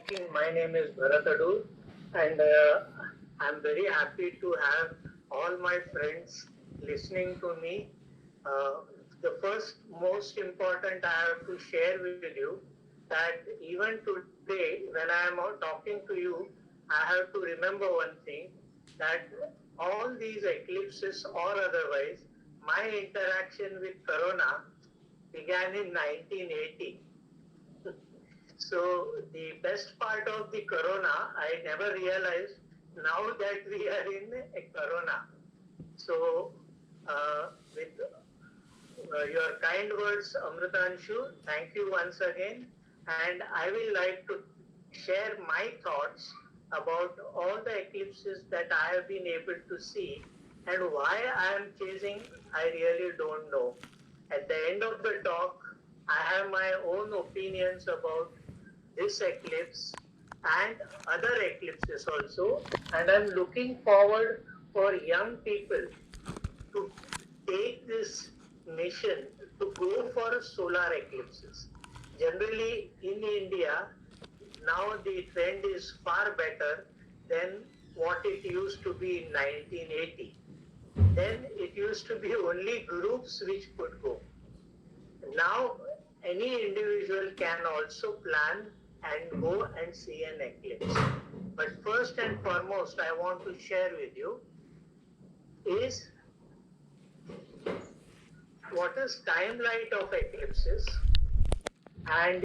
speaking. My name is Bhrat Adur, and I'm very happy to have all my friends listening to me. Uh, the first, most important, I have to share with you that even today, when I am talking to you, I have to remember one thing that all these eclipses or otherwise, my interaction with Corona began in 1980. So the best part of the corona, I never realized now that we are in a corona. So with your kind words, Amritanshu, thank you once again. And I will like to share my thoughts about all the eclipses that I have been able to see and why I am chasing, I really don't know. At the end of the talk, I have my own opinions about this eclipse and other eclipses also. And I'm looking forward for young people to take this mission to go for solar eclipses. Generally, in India, now the trend is far better than what it used to be in 1980. Then it used to be only groups which could go. Now, any individual can also plan and go and see an eclipse. But first and foremost, I want to share with you is what is timeline of eclipses and